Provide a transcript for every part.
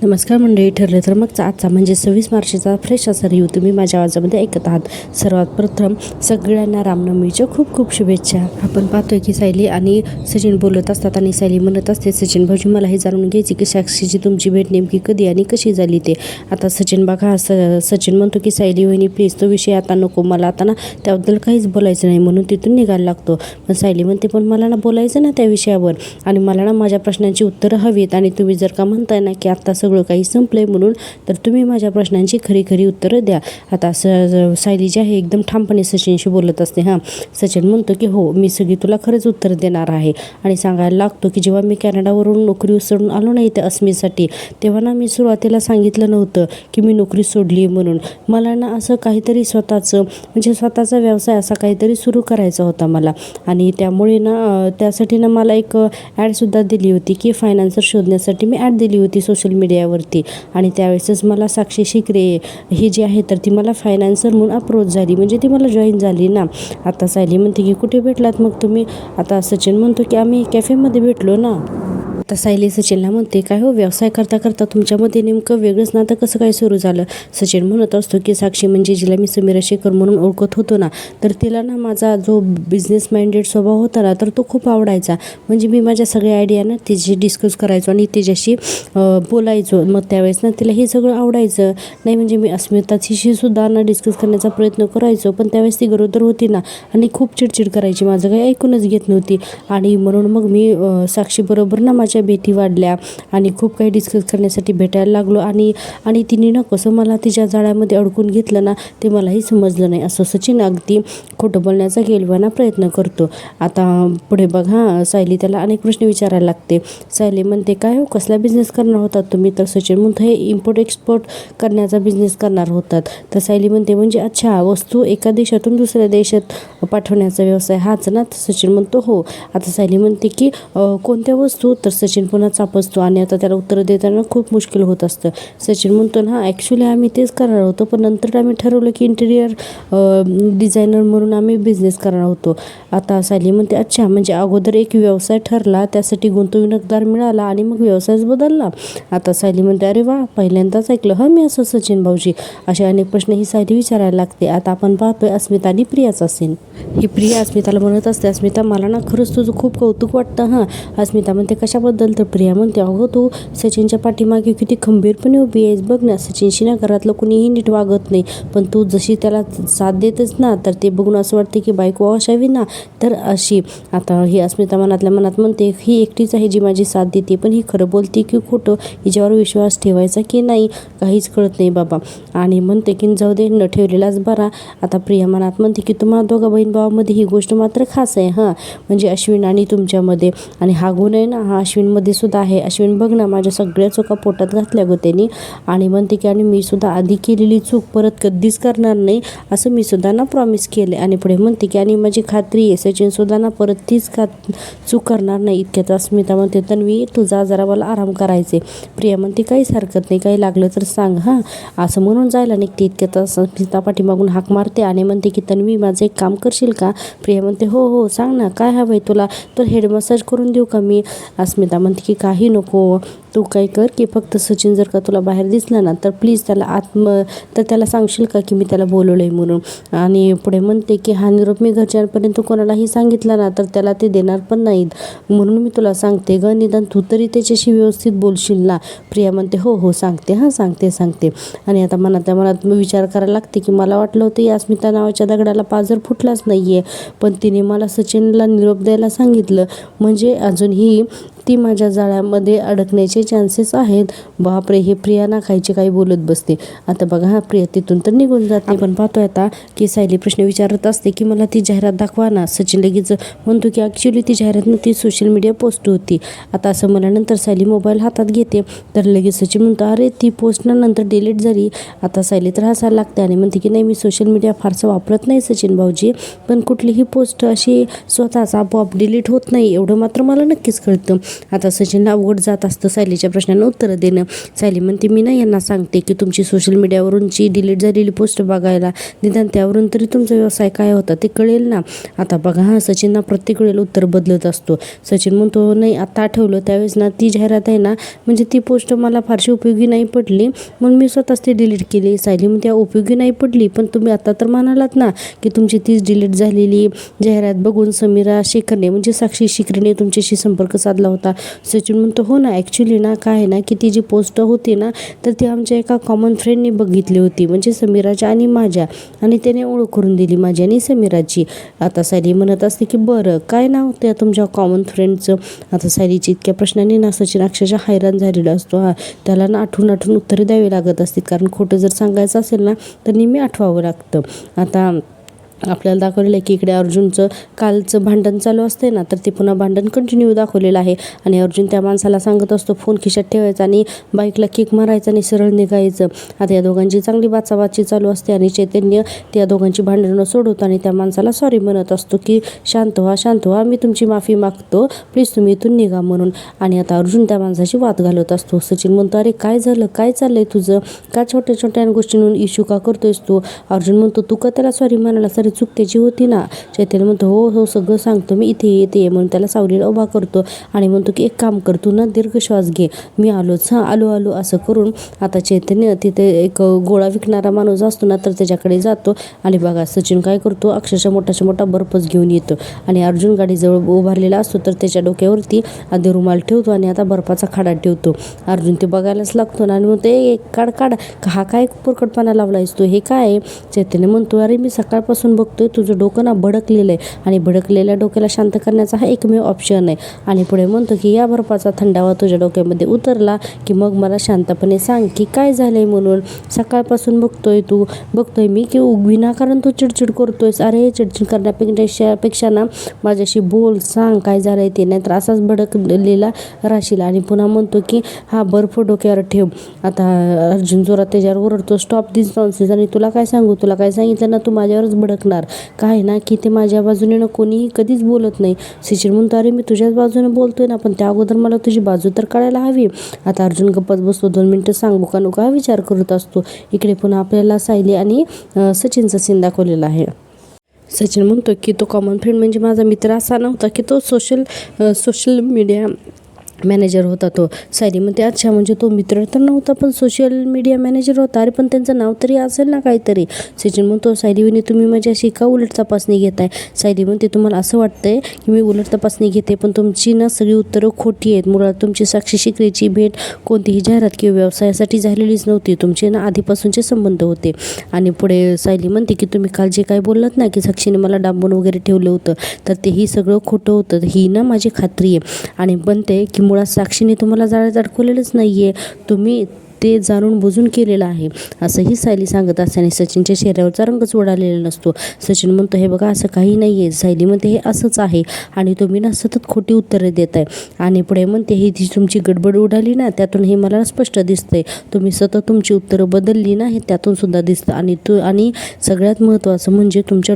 नमस्कार मंडळी, ठरलं तर मगचा आजचा म्हणजे 26 मार्चचा फ्रेश असा रिव्ह्यू तुम्ही माझ्या आवाजामध्ये ऐकत आहात. सर्वात प्रथम सगळ्यांना रामनवमीच्या खूप खूप शुभेच्छा. आपण पाहतोय की सायली आणि सचिन बोलत असतात आणि सायली म्हणत असते, सचिन भाऊजी मला हे जाणून घ्यायची की साक्षीची तुमची भेट नेमकी कधी आणि कशी झाली ते. आता सचिन बघा, सचिन म्हणतो की सायली वहिनी प्लीज तो विषय आता नको, मला आता ना त्याबद्दल काहीच बोलायचं नाही, म्हणून तिथून निघायला लागतो. पण सायली म्हणते पण मला ना बोलायचं ना त्या विषयावर, आणि मला ना माझ्या प्रश्नांची उत्तरं हवीत, आणि तुम्ही जर का म्हणताय ना की आता सगळं काही संपलंय म्हणून, तर तुम्ही माझ्या प्रश्नांची खरी खरी उत्तरं द्या. आता सायली जी आहे एकदम ठामपणे सचिनशी बोलत असते. सचिन म्हणतो की हो मी सगळी तुला खरंच उत्तर देणार आहे, आणि सांगायला लागतो की जेव्हा मी कॅनडावरून नोकरी सोडून आलो नाही इथे अस्मीसाठी, तेव्हा ना मी सुरुवातीला सांगितलं नव्हतं की मी नोकरी सोडली म्हणून. मला ना असं काहीतरी स्वतःचं म्हणजे स्वतःचा व्यवसाय असा काहीतरी सुरू करायचा होता मला, आणि त्यामुळे ना त्यासाठी ना मला एक ॲडसुद्धा दिली होती की फायनान्सर शोधण्यासाठी मी ॲड दिली होती सोशल मीडियावरती. आणि त्यावेळेसच मला साक्षी शिकरे ही जी आहे तर ती मला फायनान्सर म्हणून अप्रोच झाली, म्हणजे ती मला जॉईन झाली ना. आता सायली म्हणते की कुठे भेटलात मग तुम्ही. आता सचिन म्हणतो की आम्ही कॅफेमध्ये भेटलो ना. आता सायली सचिनला म्हणते काय हो, व्यवसाय करता करता तुमच्यामध्ये नेमकं वेगळंच नातं कसं काय सुरू झालं. सचिन म्हणत असतो की साक्षी म्हणजे जिला मी समीरा शेखर म्हणून ओळखत होतो ना, तर तिला ना माझा जो बिझनेस माइंडेड स्वभाव होता ना, तर तो खूप आवडायचा. म्हणजे मी माझ्या सगळ्या आयडिया ना तिच्याशी डिस्कस करायचो आणि तिच्याशी बोलायचो. मग त्यावेळेस ना तिला हे सगळं आवडायचं नाही. म्हणजे मी अस्मिताची सुद्धा ना डिस्कस करण्याचा प्रयत्न करायचो, पण त्यावेळेस ती गरोदर होती ना आणि खूप चिडचिड करायची, माझं काही ऐकूनच घेत नव्हती. आणि म्हणून मग मी साक्षीबरोबर ना माझ्या भेटी वाढल्या आणि खूप काही डिस्कस करण्यासाठी भेटायला लागलो. आणि तिने ना कसं मला तिच्या जाळ्यामध्ये अडकून घेतलं ना ते मलाही समजलं नाही, असं सचिन अगदी खोटं बोलण्याचा केलवाना प्रयत्न करतो. आता पुढे बघा, सायली त्याला अनेक प्रश्न विचारायला लागते. सायली म्हणते काय हो, कसला बिझनेस करणार होतात तुम्ही. तर सचिन म्हणतो हे इम्पोर्ट एक्सपोर्ट करण्याचा बिझनेस करणार होतात. तर सायली म्हणते म्हणजे अच्छा, वस्तू एका देशातून दुसऱ्या देशात पाठवण्याचा व्यवसाय हाच ना. तर सचिन म्हणतो हो. आता सायली म्हणते की कोणत्या वस्तू. तर सचिन पुन्हा चापसतो आणि आता त्याला उत्तर देताना खूप मुश्किल होत असतं. सचिन म्हणतो ना ॲक्च्युली आम्ही तेच करणार होतो, पण नंतर आम्ही ठरवलं की इंटिरियर डिझायनर म्हणून आम्ही बिझनेस करणार होतो. आता सायली म्हणते अच्छा, म्हणजे अगोदर एक व्यवसाय ठरला, त्यासाठी गुंतवणूकदार मिळाला आणि मग व्यवसायच बदलला. आता सायली म्हणते अरे वा, पहिल्यांदाच ऐकलं मी असं सचिन भाऊजी. असे अनेक प्रश्न ही सायली विचारायला लागते. आता आपण पाहतोय अस्मिता आणि प्रियाचा सीन. ही प्रिया अस्मिताला म्हणत असते, अस्मिता मला ना खरंच तुझं खूप कौतुक वाटतं. अस्मिता म्हणते कशाबद्दल. तर प्रिया म्हणते अगं तू सचिनच्या पाठीमागे किती खंबीरपणे उभी आहेस बघ ना. सचिनशी ना घरातलं कुणीही नीट वागत नाही, पण तू जशी त्याला साथ देतेस ना, तर ते बघून असं वाटते की बायको असावी ना तर अशी. आता ही अस्मिता मनातल्या मनात म्हणते ही एकटीच आहे जी माझी साथ देते, पण ही खरं बोलते की खोटं, हिच्यावर विश्वास ठेवायचा की नाही काहीच कळत नाही बाबा. आणि म्हणते की जाऊ दे, न ठेवलेलाच बरा. आता प्रिया मनात म्हणते की तुम्हा दोघा बहीण भावामध्ये ही गोष्ट मात्र खास आहे म्हणजे अश्विन आणि तुमच्यामध्ये. आणि हा गुण आहे ना हा अश्विनमध्ये सुद्धा आहे. अश्विन बघ ना माझ्या सगळ्या चुका पोटात घातल्या गो त्यांनी. आणि म्हणते की आणि मी सुद्धा आधी केलेली चूक परत कधीच करणार नाही असं मी सुद्धा ना प्रॉमिस केले. आणि पुढे म्हणते की आणि माझी खात्री आहे सचिन सुद्धा ना परत तीच चूक करणार नाही. इतक्यात अस्मिता म्हणते तन्वी तुझा जरा मला आराम करायचे. प्रिया म्हणते काहीच हरकत नाही, काही लागलं तर सांग असं म्हणून जायला निघते. इतक्यात अस्मिता पाठीमागून हाक मारते आणि म्हणते की तन्वी माझं एक काम करशील का. प्रिया म्हणते हो हो सांग ना, काय हवंय तुला. तर हेड मसाज करून देऊ का मी. अस्मिता म्हणते की काही नको, तू काय कर की फक्त सचिन जर का तुला बाहेर दिसला ना तर प्लीज त्याला तर त्याला सांगशील का की मी त्याला बोलवलं आहे म्हणून. आणि पुढे म्हणते की हा निरोप मी घरच्यांपर्यंत कोणालाही सांगितला ना तर त्याला ते देणार पण नाहीत, म्हणून मी तुला सांगते ग, निदान तू तरी त्याच्याशी व्यवस्थित बोलशील ना. प्रिया म्हणते हो हो सांगते सांगते. आणि आता मनातल्या मनात विचार करायला लागते की मला वाटलं होतं या अस्मिता नावाच्या दगडाला पाझर फुटलाच नाही आहे, पण तिने मला सचिनला निरोप द्यायला सांगितलं, म्हणजे अजूनही ती माझ्या जाळ्यामध्ये अडकण्याचे चान्सेस आहेत. बापरे, हे प्रिया ना खायचे काही बोलत बसते. आता बघा प्रिया तिथून तर निघून जाते. आपण पाहतोय आता की सायली प्रश्न विचारत असते की मला ती जाहिरात दाखवा ना. सचिन लगेच म्हणतो की ॲक्च्युली ती जाहिरात ती सोशल मीडिया पोस्ट होती. आता असं म्हणल्यानंतर सायली मोबाईल हातात घेते, तर लगेच सचिन म्हणतो अरे ती पोस्ट ना नंतर डिलीट झाली. आता सायली तर हसायला लागते आणि म्हणते की नाही मी सोशल मीडिया फारसं वापरत नाही सचिन भाऊजी, पण कुठलीही पोस्ट अशी स्वतःच आपोआप डिलीट होत नाही एवढं मात्र मला नक्कीच कळतं. आता सचिनला अवघड जात असतं. सायली सायलीच्या प्रश्नांना उत्तरं देणं. सायली म्हणते मी ना यांना सांगते की तुमची सोशल मीडियावरूनची डिलीट झालेली पोस्ट बघायला, निदान त्यावरून तरी तुमचा व्यवसाय काय होता ते कळेल ना. आता बघा सचिनना प्रत्येक वेळेला उत्तर बदलत असतो. सचिन म्हणतो नाही आता आठवलं त्यावेळेस ना ती जाहिरात आहे ना म्हणजे ती पोस्ट मला फारशी उपयोगी नाही पडली म्हणून मी स्वतःच ती डिलीट केली. सायली म्हणते उपयोगी नाही पडली पण तुम्ही आता तर म्हणालात ना की तुमची तीच डिलीट झालेली जाहिरात बघून समीरा शेखरने म्हणजे साक्षी शिकरेने तुमच्याशी संपर्क साधला होता. सचिन म्हणतो हो ना ॲक्च्युली ना काय आहे ना की ती जी पोस्ट होती ना तर ती आमच्या एका कॉमन फ्रेंडने बघितली होती म्हणजे समीराच्या आणि माझ्या, आणि त्याने ओळख करून दिली माझी आणि समीराची. आता सायली म्हणत असते की बरं काय नाव त्या तुमच्या कॉमन फ्रेंडचं. आता सायलीची इतक्या प्रश्नांनी ना सचिन अक्षरशः हैराण झालेला असतो. त्याला ना आठवून उत्तरे द्यावी लागत असते कारण खोटं जर सांगायचं असेल ना तर नेहमी आठवावं लागतं. आता आपल्याला दाखवलेलं आहे की इकडे अर्जुनचं कालचं भांडण चालू असते ना तर ते पुन्हा भांडण कंटिन्यू दाखवलेलं आहे आणि अर्जुन त्या माणसाला सांगत असतो फोन खिशात ठेवायचा आणि बाईकला किक मारायचा आणि सरळ निघायचं. आता या दोघांची चांगली बाचाबाची चालू असते आणि चैतन्य त्या दोघांची भांडणं सोडवतो आणि त्या माणसाला सॉरी म्हणत असतो की शांत व्हा मी तुमची माफी मागतो प्लीज तुम्ही इथून निघा म्हणून. आणि आता अर्जुन त्या माणसाची वाद घालत असतो. सचिन म्हणतो अरे काय झालं काय चाललंय तुझं, का छोट्या छोट्या गोष्टींवरून इश्यू का करतोयस तू. अर्जुन म्हणतो तू का त्याला सॉरी म्हणाला, सॉरी चूक त्याची होती ना. चैतन्य म्हणतो हो सगळं सांगतो मी इथे येते म्हणून त्याला सावलीला उभा करतो आणि म्हणतो की एक काम कर तू ना दीर्घ श्वास घे मी आलोच आलो असं करून आता चैतन्य तिथे एक गोळा विकणारा माणूस असतो ना तर त्याच्याकडे जातो आणि बघा सचिन काय करतो अक्षरशः मोठा बर्फच घेऊन येतो आणि अर्जुन गाडीजवळ उभारलेला असतो तर त्याच्या डोक्यावरती आधी रुमाल ठेवतो आणि आता बर्फाचा खडा ठेवतो. अर्जुन ते बघायलाच लागतो ना आणि म्हणतो एक काढ हा काय पुरकटपणा लावलायस तू, हे काय. चैतन्य म्हणतो अरे मी सकाळपासून बघतोय तुझं डोकं ना भडकलेलं आहे आणि भडकलेल्या डोक्याला शांत करण्याचा हा एकमेव ऑप्शन आहे. आणि पुढे म्हणतो की या बर्फाचा थंडावा तुझ्या डोक्यामध्ये उतरला की मग मला शांतपणे सांग की काय झालंय म्हणून. सकाळपासून बघतोय मी की विनाकारण तू चिडचिड करतोयस. अरे चिडचिड करण्यापेक्षा ना माझ्याशी बोल, सांग काय झालंय ते, नाहीतर असाच भडकलेला राशील. आणि पुन्हा म्हणतो की हा बर्फ डोक्यावर ठेव. आता अर्जुन जोरात त्याच्यावर ओरडतो स्टॉप दिस नॉनसेन्स, आणि तुला काय सांगितलं ना तू माझ्यावरच भडकणार. काय ना की ते माझ्या बाजूने ना कोणीही कधीच बोलत नाही. सचिन म्हणतो अरे मी तुझ्याच बाजूने बोलतोय ना पण त्या अगोदर मला तुझी बाजू तर कळायला हवी. आता अर्जुन गप्पच बसतो. 2 मिनिटं सांगू का नको हा विचार करत असतो. इकडे पुन्हा आपल्याला सायली आणि सचिनचा सीन दाखवलेला आहे. सचिन म्हणतो की तो कॉमन फ्रेंड म्हणजे माझा मित्र असा नव्हता की तो सोशल मीडिया मॅनेजर होता तो. सायली म्हणते अच्छा म्हणजे तो मित्र तर नव्हता पण सोशल मीडिया मॅनेजर होता. अरे पण त्यांचं नाव तरी असेल ना काहीतरी. सचिन म्हणतो सायली वहिनी तुम्ही माझ्याशी का उलट तपासणी घेताय. सायली म्हणते तुम्हाला असं वाटतंय की मी उलट तपासणी घेते पण तुमची ना सगळी उत्तरं खोटी आहेत. मुळात तुमची साक्षी शिकरेची भेट कोणतीही जाहिरात किंवा व्यवसायासाठी झालेलीच नव्हती. तुमचे ना आधीपासूनचे संबंध होते. आणि पुढे सायली म्हणते की तुम्ही काल जे काय बोललात ना की साक्षीने मला डांबून वगैरे ठेवलं होतं तर तेही सगळं खोटं होतं. ही ना माझी खात्री आहे. आणि म्हणते की मुळात साक्षीने तुम्हाला जाळ्यात अडकवलेलंच नाही आहे, तुम्ही ते जाणून बुजून केलेलं आहे असंही सायली सांगत असते आणि सचिनच्या चेहऱ्यावरचा रंगच उडालेला नसतो. सचिन म्हणतो हे बघा असं काही नाही आहे. सायली म्हणते हे असंच आहे आणि तुम्ही ना सतत खोटी उत्तरं देत आहे. आणि पुढे म्हणते ही जी तुमची गडबड उडाली ना त्यातून हे मला स्पष्ट दिसतंय. तुम्ही सतत तुमची उत्तरं बदलली ना हे त्यातून सुद्धा दिसतं आणि सगळ्यात महत्त्वाचं म्हणजे तुमच्या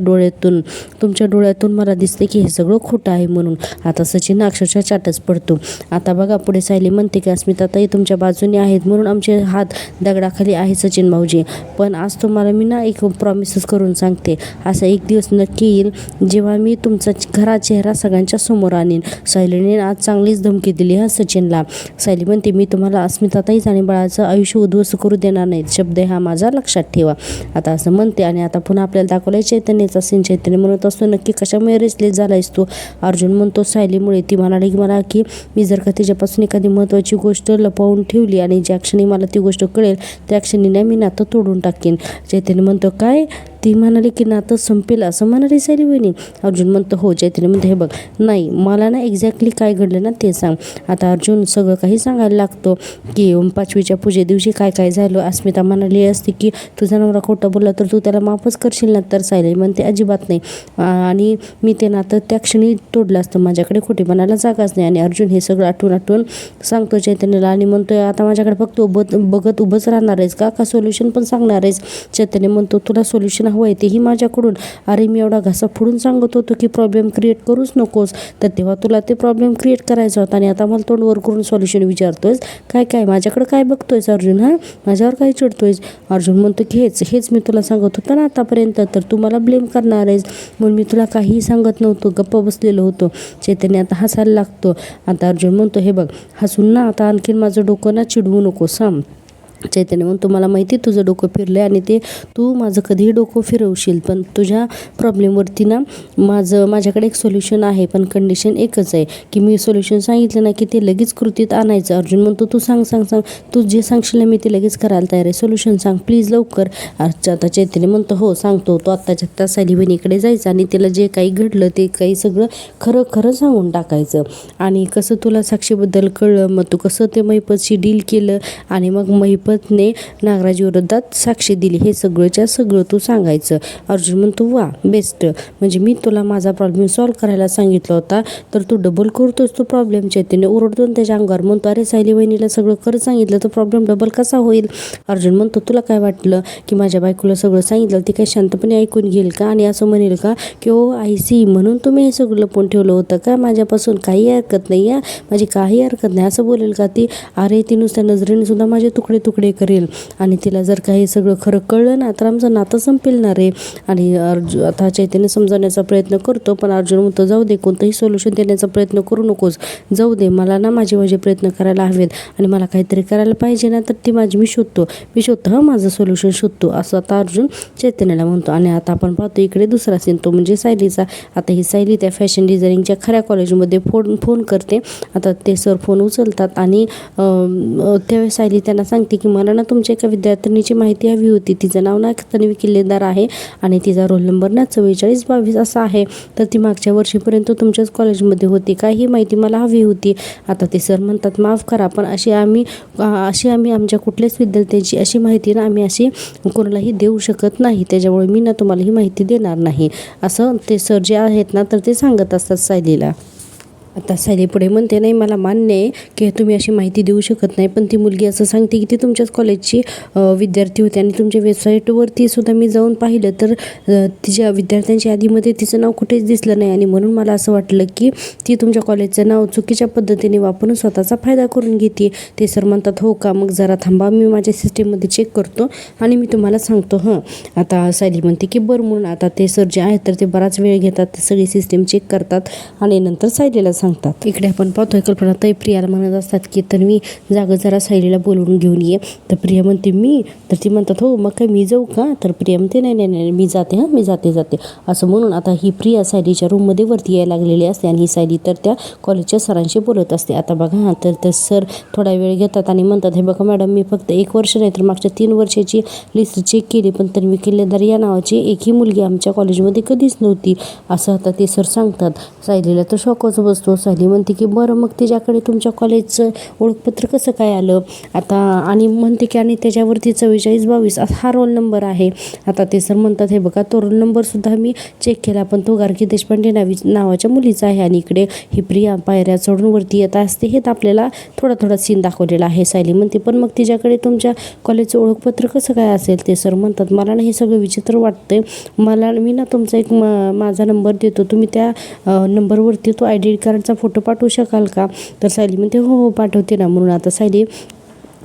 डोळ्यातून मला दिसते की हे सगळं खोटं आहे म्हणून. आता सचिन अक्षरशः चाटच पडतो. आता बघा पुढे सायली म्हणते की अस्मिताताई तुमच्या बाजूने आहेत म्हणून आमचे हात दगडाखाली आहे सचिन भाऊजी, पण आज तुम्हाला मी ना एक प्रॉमिसच करून सांगते. असा एक दिवस नक्की येईल जेव्हा मी तुमचा खरा चेहरा सगळ्यांच्या समोर आणीन. सायलीने आज चांगलीच धमकी दिली सचिनला. सायली म्हणते मी तुम्हाला अस्मिताताईच आणि बाळाचं आयुष्य उद्ध्वस्त करू देणार नाही, शब्द हा माझा लक्षात ठेवा. आता असं म्हणते आणि आता पुन्हा आपल्याला दाखवलंय चैतन्याचा सीन. चैतन्य म्हणत असतो नक्की कशामुळे रेसलेस झालायस तू. अर्जुन म्हणतो सायलीमुळे. ती म्हणाली की मला की मी जर का तिच्यापासून एखादी महत्त्वाची गोष्ट लपवून ठेवली आणि ज्या क्षणी मला ती गोष्ट कळेल त्या क्षणी ना मी नातं तोडून टाकेन. चैतन्य म्हणतो काय. ती म्हणाली की नातं संपेल असं म्हणाली सायली वहिनी. अर्जुन म्हणतो हो. चैतन्य म्हणतो हे बघ नाही मला ना एक्झॅक्टली काय घडलं ना ते सांग. आता अर्जुन सगळं काही सांगायला लागतो की 5वीच्या पूजे दिवशी काय झालं. अस्मिता म्हणाली असते की तुझा नवरा खोटं बोलला तर तू त्याला माफच करशील ना. तर सायली म्हणते अजिबात नाही आणि मी ते नातं त्या क्षणी तोडलं असतं, माझ्याकडे खोटेपणाला जागाच नाही. आणि अर्जुन हे सगळं आठवून सांगतो चैतन्याला आणि म्हणतोय आता माझ्याकडे फक्त बघत उभंच राहणार आहेस का सोल्युशन पण सांगणार आहेस. चैतन्य म्हणतो तुला सोल्युशन हवं आहे तेही माझ्याकडून. अरे मी एवढा घसा फोडून सांगत होतो की प्रॉब्लेम क्रिएट करूच नकोस, तर तेव्हा तुला ते प्रॉब्लेम क्रिएट करायचा होता आणि आता मला तोंड वर करून सोल्युशन विचारतोयस. काय माझ्याकडे काय बघतोयस अर्जुन? माझ्यावर काय चिडतोयस? अर्जुन म्हणतो की हेच मी तुला सांगत होतं ना आतापर्यंत, तर तू मला ब्लेम करणार आहेस म्हणून मी तुला काहीही सांगत नव्हतो, गप्प बसलेलो होतो. चैतन्य आता हसायला लागतो. आता अर्जुन म्हणतो हे बघ हसून ना आता आणखीन माझं डोकं ना चिडवू नकोस. चैतन्य म्हणतो मला माहिती तुझं डोकं फिरलं आहे आणि ते तू माझं कधीही डोकं फिरवशील, पण तुझ्या प्रॉब्लेमवरती ना माझ्याकडे एक सोल्युशन आहे, पण कंडिशन एकच आहे की मी सोल्युशन सांगितलं ना की ते लगेच कृतीत आणायचं. अर्जुन म्हणतो तू सांग तू जे सांगशील ना मी ते लगेच करायला तयार आहे, सोल्युशन सांग प्लीज लवकर. आता चैतन्य म्हणतो हो सांगतो. तो आत्ताच्या आत्ता सायली बहिणीकडे जायचं आणि तिला जे काही घडलं ते काही सगळं खरं सांगून टाकायचं. आणि कसं तुला साक्षीबद्दल कळलं, मग तू कसं ते महिपतशी डील केलं आणि मग महिपतने नागराज विरोधात साक्षी दिली, हे सगळंच्या सगळं तू सांगायचं. अर्जुन म्हणतो वा बेस्ट, म्हणजे मी तुला माझा प्रॉब्लेम सॉल्व्ह करायला सांगितला होता तर तू डबल करतोस तो प्रॉब्लेम. चैतन्य ओरडतो त्याच्या अंगावर, म्हणतो अरे सायली बहिणीला सगळं खरं सांगितलं तर प्रॉब्लेम डबल कसा होईल? अर्जुन म्हणतो तुला काय वाटलं की माझ्या बायकोला सगळं सांगितलं ती काही शांतपणे ऐकून घेईल का आणि असं म्हणेल का की ओ आय सी म्हणून तुम्ही हे सगळं लपवून ठेवलं होतं का माझ्यापासून? काही हरकत नाही माझी काही हरकत नाही असं बोलेल का ती? अरे ती नुसत्या नजरेने सुद्धा माझे तुकडे करेल आणि तिला जर काही सगळं खरं कळलं ना तर आमचं नातं संपेल ना रे. आणि आता चैतन्य समजवण्याचा प्रयत्न करतो, पण अर्जुन म्हणतो जाऊ दे, कोणतंही सोल्युशन देण्याचा प्रयत्न करू नकोस, जाऊ दे, मला ना माझे प्रयत्न करायला हवेत आणि मला काहीतरी करायला पाहिजे ना तर ती मी शोधतो माझं सोल्युशन शोधतो, असं आता अर्जुन चैतन्याला म्हणतो. आणि आता आपण पाहतो इकडे दुसरा सीन, तो म्हणजे सायलीचा. आता ही सायली त्या फॅशन डिझायनिंगच्या खऱ्या कॉलेजमध्ये फोन करते. आता ते सर फोन उचलतात आणि त्यावेळेस सायली त्यांना सांगते की मला ना तुमच्या एका विद्यार्थिनीची माहिती हवी होती, तिचं नाव ना तन्वी किल्लेदार आहे आणि तिचा रोल नंबर ना 4422 असा आहे, तर ती मागच्या वर्षीपर्यंत तुमच्याच कॉलेजमध्ये होती का, ही माहिती मला हवी होती. आता ते सर म्हणतात माफ करा पण अशी आम्ही आमच्या कुठल्याच विद्यार्थ्यांची अशी माहिती ना आम्ही अशी कोणालाही देऊ शकत नाही, त्याच्यामुळे मी ना तुम्हाला ही माहिती देणार नाही, असं ते सर जे आहेत ना तर ते सांगत असतात सायलीला. आता सायली पुढे म्हणते नाही मला मान्य आहे की तुम्ही अशी माहिती देऊ शकत नाही, पण ती मुलगी असं सांगते की ती तुमच्याच कॉलेजची विद्यार्थी होती आणि तुमच्या वेबसाईटवरती सुद्धा मी जाऊन पाहिलं तर तिच्या विद्यार्थ्यांच्या यादीमध्ये तिचं नाव कुठेच दिसलं नाही आणि म्हणून मला असं वाटलं की ती तुमच्या कॉलेजचं नाव चुकीच्या पद्धतीने वापरून स्वतःचा फायदा करून घेते. ते सर म्हणतात हो का, मग जरा थांबा मी माझ्या सिस्टीममध्ये चेक करतो आणि मी तुम्हाला सांगतो. आता सायली म्हणते की बरं, म्हणून आता ते सर जे आहेत तर ते बराच वेळ घेतात, सगळी सिस्टीम चेक करतात आणि नंतर सायलीला सांगतात. इकडे आपण पाहतोय कल्पना ताई प्रियाला म्हणत असतात की तन्वी जागं जरा सायलीला बोलवून घेऊन ये. तर प्रिया म्हणते मी, तर ती म्हणतात हो मग काय मी जाऊ का? तर प्रिया म्हणते नाही मी जाते मी जाते असं म्हणून आता ही प्रिया सायलीच्या रूममध्ये वरती यायला लागलेली असते आणि ही सायली तर त्या कॉलेजच्या सरांशी बोलत असते. आता बघा तर सर थोडा वेळ घेतात आणि म्हणतात हे बघा मॅडम मी फक्त 1 वर्ष नाही तर मागच्या 3 वर्षाची लिस्ट चेक केली, पण तन्वी किल्लेदार या नावाची एकही मुलगी आमच्या कॉलेजमध्ये कधीच नव्हती, असं आता ते सर सांगतात. सायलीला तर शॉकच बसतो. सायली म्हणते की बरं मग तिच्याकडे तुमच्या कॉलेजचं ओळखपत्र कसं काय आलं? आता आणि म्हणते की आणि त्याच्यावरती 4422 हा रोल नंबर आहे. आता ते सर म्हणतात हे बघा तो रोल नंबरसुद्धा मी चेक केला, पण तो गार्गी देशपांडे नावाच्या मुलीचा आहे. आणि इकडे ही प्रिया पायऱ्या चढून वरती येत असते, हे आपल्याला थोडा सीन दाखवलेला आहे. सायली म्हणते पण मग तिच्याकडे तुमच्या कॉलेजचं ओळखपत्र कसं काय असेल? ते सर म्हणतात मला ना हे सगळं विचित्र वाटतंय, मी ना तुमचा एक माझा नंबर देतो, तुम्ही त्या नंबरवरती तो ID कार्डचा फोटो पाठवू शकाल का? तर सायली म्हणते हो पाठवते ना. म्हणून आता सायली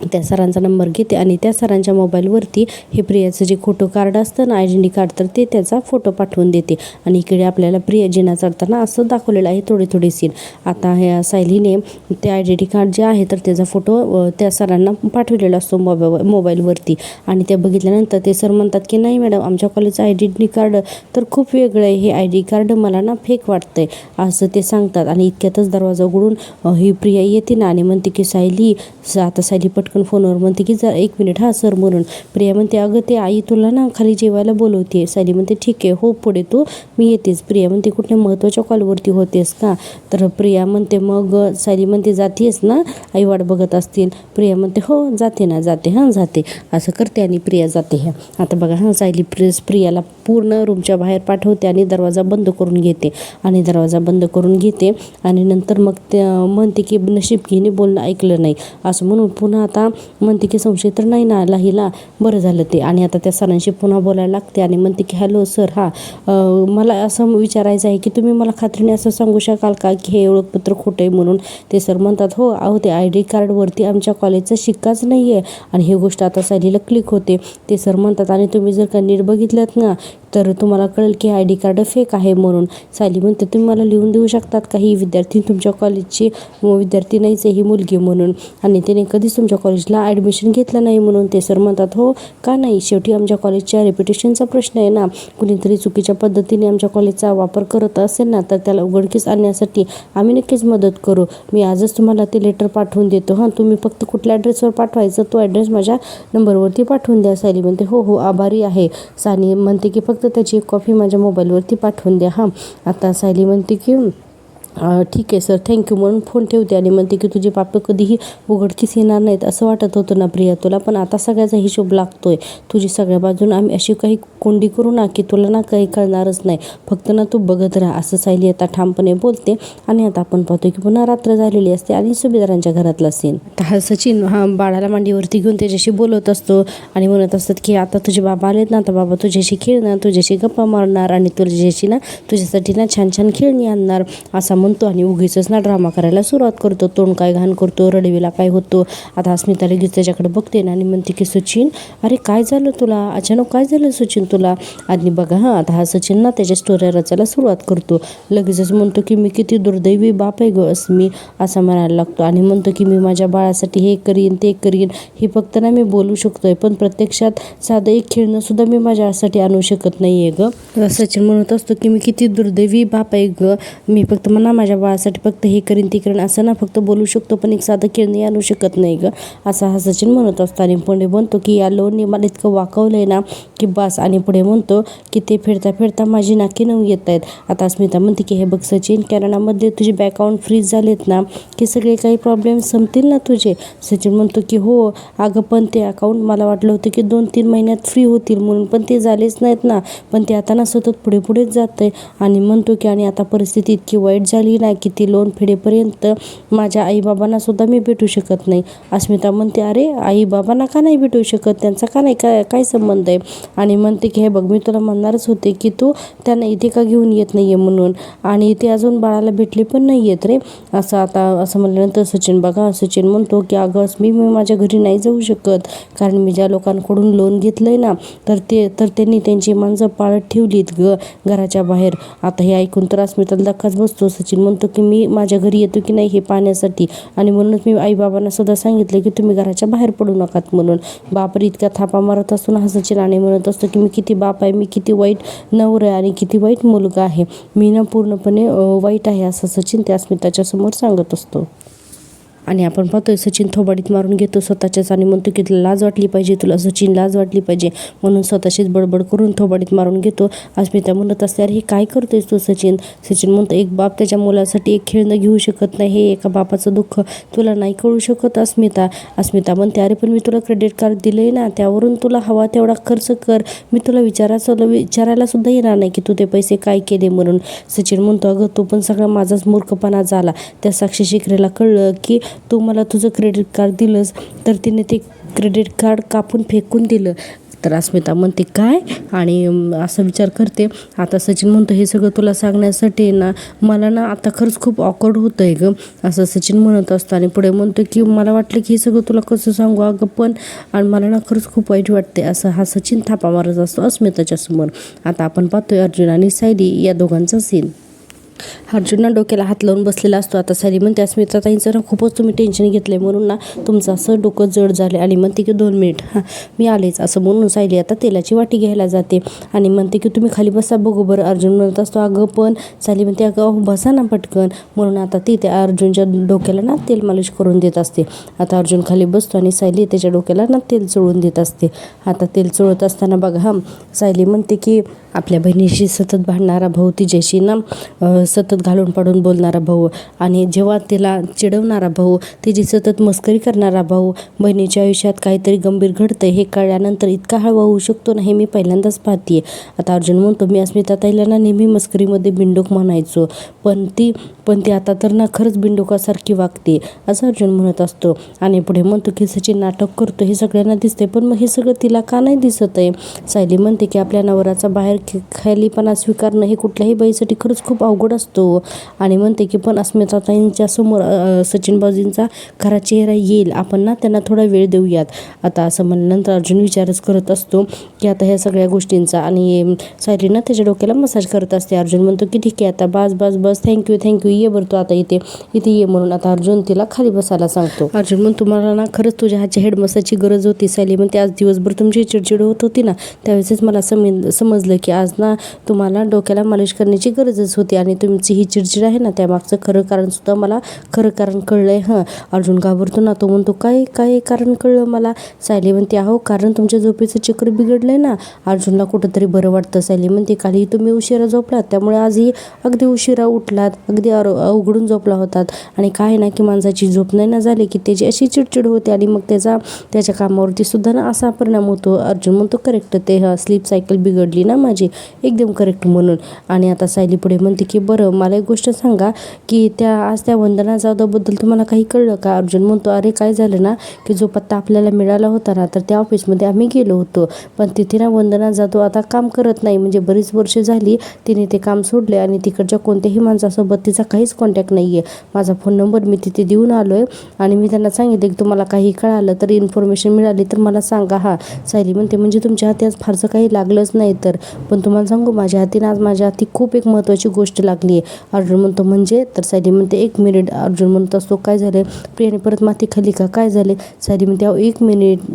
त्या सरांचा नंबर घेते आणि त्या सरांच्या मोबाईलवरती हे प्रियाचं जे फोटो कार्ड असतं ना ID कार्ड, तर ते त्याचा फोटो पाठवून देते. आणि इकडे आपल्याला प्रिया जिना चढताना असं दाखवलेलं आहे थोडे सीन. आता ह्या सायलीने ते ID कार्ड जे आहे तर त्याचा फोटो त्या सरांना पाठवलेला असतो मोबाईलवरती आणि ते बघितल्यानंतर ते सर म्हणतात की नाही मॅडम आमच्या कॉलेजचं ID कार्ड तर खूप वेगळं आहे, हे ID कार्ड मला ना फेक वाटतंय, असं ते सांगतात. आणि इतक्यातच दरवाजा उघडून ही प्रिया येते ना आणि म्हणते की सायली. आता सायली पटकन फोनवर म्हणते की जर 1 मिनिट सर म्हणून. प्रिया म्हणते अगं ते आई तुला ना खाली जेवायला बोलवते. सायली म्हणते ठीक आहे हो पुढे तू मी येतेच. प्रिया म्हणते कुठल्या महत्त्वाच्या कॉलवरती होतेस का? तर प्रिया म्हणते मग सायली म्हणते जातेस ना, आई वाट बघत असतील. प्रिया म्हणते हो जाते ना जाते असं करते आणि प्रिया जाते. आता बघा सायली प्रियाला पूर्ण रूमच्या बाहेर पाठवते आणि दरवाजा बंद करून घेते आणि नंतर मग म्हणते की नशीब घेणे बोलणं ऐकलं नाही, असं म्हणून पुन्हा आता आता म्हणते की संशय तर नाही ना आला हिला, बरं झालं ते. आणि आता त्या सरांशी पुन्हा बोलायला लागते आणि म्हणते की हॅलो सर, मला असं विचारायचं आहे की तुम्ही मला खात्रीने असं सांगू शकाल का की हे ओळखपत्र खोटं आहे म्हणून. ते सर म्हणतात हो अहो ते ID कार्डवरती आमच्या कॉलेजचा शिक्काच नाही आहे. आणि ही गोष्ट आता सायलीला क्लिक होते. ते सर म्हणतात आणि तुम्ही जर का नीट बघितलं ना तर तुम्हाला कळेल की ID कार्ड फेक आहे म्हणून. सायली म्हणते तुम्ही मला लिहून देऊ शकतात का ही विद्यार्थी तुमच्या कॉलेजची विद्यार्थी नाहीच आहे ही मुलगी म्हणून, आणि तिने कधीच तुमच्या कॉलेजला ॲडमिशन घेतलं नाही म्हणून. ते सर म्हणतात हो का नाही, शेवटी आमच्या कॉलेजच्या रेप्युटेशनचा प्रश्न आहे ना. कुणीतरी चुकीच्या पद्धतीने आमच्या कॉलेजचा वापर करत असेल ना तर त्याला उघडकीस आणण्यासाठी आम्ही नक्कीच मदत करू. मी आजच तुम्हाला ते लेटर पाठवून देतो. तुम्ही फक्त कुठल्या ॲड्रेसवर पाठवायचं तो ॲड्रेस माझ्या नंबरवरती पाठवून द्या. सायली म्हणते हो हो आभारी आहे. सानी म्हणते की फक्त त्याची एक कॉपी माझ्या मोबाईलवरती पाठवून द्या. आता सायली म्हणते की ठीक आहे सर थँक्यू म्हणून फोन ठेवते आणि म्हणते की तुझे पापं कधीही उघडकीस येणार नाहीत असं वाटत होतं ना प्रिया तुला, पण आता सगळ्याचा हिशोब लागतोय. तुझी सगळ्या बाजून आम्ही अशी काही कोंडी करू ना की तुला ना काही कळणारच नाही, फक्त ना तू बघत राहा असं सायली आता ठामपणे बोलते. आणि आता आपण पाहतो की पुन्हा रात्र झालेली असते आणि सुभेदारांच्या घरातला सीन. हा सचिन बाळाला मांडीवरती घेऊन त्याच्याशी बोलत असतो आणि म्हणत असतात की आता तुझे बाबा आलेत ना, आता बाबा तुझ्याशी खेळणार, तुझ्याशी गप्पा मारणार आणि तुझ्याशी ना तुझ्यासाठी ना छान छान खेळणी आणणार असा म्हणतो. आणि उगीचच ना ड्रामा करायला सुरुवात करतो. तोंड काय घाण करतो, रडवीला काय होतो. आता अस्मिता लगेच त्याच्याकडे बघते ना आणि म्हणते की सचिन अरे काय झालं तुला, अचानक काय झालं सचिन तुला. आणि बघा आता हा सचिन ना त्याच्या स्टोऱ्या रचायला सुरुवात करतो. लगेचच म्हणतो की मी किती दुर्दैवी बाप आहे ग मी असा म्हणायला लागतो. आणि म्हणतो की मी माझ्या बाळासाठी हे करीन ते करीन, हे फक्त ना मी बोलू शकतोय पण प्रत्यक्षात साधं एक खेळणं सुद्धा मी माझ्यासाठी आणू शकत नाही आहे ग. सचिन म्हणत असतो की मी किती दुर्दैवी बाप आहे ग, मी फक्त म्हणा माझ्या बाळासाठी फक्त हे करीन ते करीन असं ना फक्त बोलू शकतो पण एक साधं खेळणी आणू शकत नाही ग असा हा सचिन म्हणत असतो. आणि पुढे म्हणतो की या लोनने मला इतकं वाकवलंय ना की बस. आणि पुढे म्हणतो की ते फिरता फिरता माझी नाकी नऊ येत आहेत. आता अस्मिता म्हणते की हे बघ सचिन कॅनडामध्ये तुझे बँक अकाउंट फ्रीज झालेत ना की सगळे काही प्रॉब्लेम संपतील ना तुझे. सचिन म्हणतो की हो अगं पण ते अकाउंट मला वाटलं होतं की 2-3 महिन्यात फ्री होतील म्हणून, पण ते झालेच नाहीत ना, पण ते आता ना सतत पुढे पुढेच जात आहे. आणि म्हणतो की आणि आता परिस्थिती इतकी वाईट झाली ना की ती लोन फेडेपर्यंत माझ्या आईबाबांना सुद्धा मी भेटू शकत नाही. अस्मिता म्हणते अरे आईबाबांना का नाही भेटू शकत, त्यांचा का नाही काय संबंध आहे. आणि म्हणते की हे बघ मी तुला म्हणणारच होते की तू त्यांना इथे का घेऊन येत नाही आहे म्हणून, आणि ते अजून बाळाला भेटले पण नाही आहेत रे असं. आता असं म्हणल्यानंतर सचिन म्हणतो की अगं मी माझ्या घरी नाही जाऊ शकत कारण मी ज्या लोकांकडून लोन घेतलं आहे ना तर त्यांनी त्यांची माणसं पाळत ठेवलीत घराच्या बाहेर. आता हे ऐकून तर अस्मिताला धक्काच बसतो. सचिन म्हणतो की मी माझ्या घरी येतो की नाही हे पाहण्यासाठी, आणि म्हणूनच मी आईबाबांना सुद्धा सांगितलं की तुम्ही घराच्या बाहेर पडू नकात म्हणून. बापरे इतक्या थापा मारत असतो ना हा सचिन आणि म्हणत असतो की मी किती बाप आहे, मी किती वाईट नवरा आहे आणि किती वाईट मुलगा आहे, मी ना पूर्णपणे वाईट आहे असं सचिन त्या अस्मिताच्या समोर सांगत असतो. आणि आपण पाहतोय सचिन थोबाडीत मारून घेतो स्वतःच्याच आणि म्हणतो की तुला लाज वाटली पाहिजे, तुला सचिन लाज वाटली पाहिजे म्हणून स्वतःशीच बडबड करून थोबाडीत मारून घेतो. अस्मिता म्हणत असते अरे हे काय करतोयस तू सचिन. सचिन म्हणतो एक बाप त्याच्या मुलासाठी एक खेळणं घेऊ शकत नाही, हे एका बापाचं दुःख तुला नाही कळू शकत अस्मिता. अस्मिता म्हणते अरे पण मी तुला क्रेडिट कार्ड दिलंय ना, त्यावरून तुला हवा तेवढा खर्च कर, मी तुला विचारायला सुद्धा येणार नाही की तू ते पैसे काय केले म्हणून. सचिन म्हणतो अगं तो पण सगळा माझाच मूर्खपणा झाला, त्या साक्षी शिकरेला कळलं की तू मला तुझं क्रेडिट कार्ड दिलंस तर तिने ते क्रेडिट कार्ड कापून फेकून दिलं. तर अस्मिता म्हणते काय, आणि असा विचार करते. आता सचिन म्हणतो हे सगळं तुला सांगण्यासाठी ना मला ना आता खरंच खूप ऑकवर्ड होतं आहे ग असं सचिन म्हणत असतं. आणि पुढे म्हणतो की मला वाटलं की हे सगळं तुला कसं सांगू अगं पण, आणि मला ना खरंच खूप वाईट वाटते असं हा सचिन थापा मारत असतो अस्मिताच्या समोर. आता आपण पाहतोय अर्जुन आणि सायली या दोघांचा सीन. अर्जुनना डोक्याला हात लावून बसलेला असतो. आता सायली म्हणते अस्मिता ताईंचं ना खूपच तुम्ही टेन्शन घेतलं आहे म्हणून ना तुमचं असं डोकं जड झालं, आणि म्हणते की 2 मिनिट मी आलेच असं म्हणून सायली आता तेलाची वाटी घ्यायला जाते आणि म्हणते की तुम्ही खाली बसा बघू बरं. अर्जुन म्हणत असतो अगं पण, सायली म्हणते अगं बसा ना पटकन म्हणून. आता ती त्या अर्जुनच्या डोक्याला ना तेल मालिश करून देत असते. आता अर्जुन खाली बसतो आणि सायली त्याच्या डोक्याला ना तेल चोळून देत असते. आता तेल चोळत असताना बघा सायली म्हणते की आपल्या बहिणीशी सतत भांडणारा भाऊ तिच्याशी ना सतत घालून पाडून बोलणारा भाऊ आणि जेव्हा तिला चिडवणारा भाऊ, तिची सतत मस्करी करणारा भाऊ, बहिणीच्या आयुष्यात काहीतरी गंभीर घडतं हे कळल्यानंतर इतका हळवा होऊ शकतो ना, हे मी पहिल्यांदाच पाहते. आता अर्जुन म्हणतो, मी अस्मिता ताईला ना नेहमी मस्करीमध्ये बिंडोक म्हणायचो, पण ती आता तर ना खरंच बिंडोकासारखी वागते, असं अर्जुन म्हणत असतो. आणि पुढे म्हणतो की सचिन नाटक करतो हे सगळ्यांना दिसते, पण मग हे सगळं तिला का नाही दिसत आहे. सायली म्हणते की आपल्या नवऱ्याचा बाहेर खालीपणा स्वीकारणं हे कुठल्याही बाईसाठी खरंच खूप अवघड असतो. आणि म्हणते की पण अस्मिता ताईंच्या समोर सचिन बाजूंचा खरा चेहरा येईल, आपण ना त्यांना थोडा वेळ देऊयात. आता असं म्हणल्यानंतर अर्जुन विचारच करत असतो की आता ह्या सगळ्या गोष्टींचा, आणि सायली ना त्याच्या डोक्याला मसाज करत असते. अर्जुन म्हणतो की ठीक आहे, आता बस बस बस, थँक्यू ये बरं, तू आता इथे ये म्हणून आता अर्जुन तिला खाली बसायला सांगतो. अर्जुन म्हणतो, मला ना खरंच तुझ्या हातच्या हेड मसाजची गरज होती. सायली म्हणते, आज दिवसभर तुमची चिडचिड होत होती ना, त्यावेळेसच मला समजलं की आज ना तुम्हाला डोक्याला मालिश करण्याची गरजच होती, आणि तुमची ही चिडचिड आहे ना त्यामागचं खरं कारण सुद्धा मला कळलंय. अर्जुन घाबरतो ना, तो म्हणतो काय कारण कळलं मला. सायली म्हणते, अहो कारण तुमच्या झोपेचं चक्र बिघडलंय ना. अर्जुनला कुठंतरी बरं वाटतं. सायली म्हणते, कालही तुम्ही उशिरा झोपलात, त्यामुळे आजही अगदी उशिरा उठलात, अगदी अवघडून झोपला होतात, आणि काय ना की माणसाची झोप नाही ना झाली की त्याची अशी चिडचिड होते, आणि मग त्याच्या कामावरती सुद्धा ना असा परिणाम होतो. अर्जुन म्हणतो, करेक्ट, ते स्लीप सायकल बिघडली ना माझी, एकदम करेक्ट म्हणून. आणि आता सायली पुढे म्हणते की बरं मला एक गोष्ट सांगा की आज त्या वंदना जाधवबद्दल तुम्हाला काही कळलं का. अर्जुन म्हणतो, अरे काय झालं ना की जो पत्ता आपल्याला मिळाला होता ना, तर त्या ऑफिसमध्ये आम्ही गेलो होतो, पण तिथे ना वंदना जाधव आता काम करत नाही, म्हणजे बरीच वर्ष झाली तिने ते काम सोडले, आणि तिकडच्या कोणत्याही माणसासोबत तिचा काहीच कॉन्टॅक्ट नाही आहे. माझा फोन नंबर मी तिथे देऊन आलो आहे, आणि मी त्यांना सांगितले की तुम्हाला काही कळालं तर इन्फॉर्मेशन मिळाली तर मला सांगा. सायली म्हणते, म्हणजे तुमच्या हाती आज फारसं काही लागलंच नाही तर, पण तुम्हाला सांगू माझ्या हाती खूप एक महत्त्वाची गोष्ट लागली आहे. अर्जुन म्हणतो, म्हणजे. तर सायली म्हणते, 1 मिनिट. अर्जुन म्हणत असतो, काय झालं. प्रियाने परत माती खाली का, काय झाले. सायली म्हणते,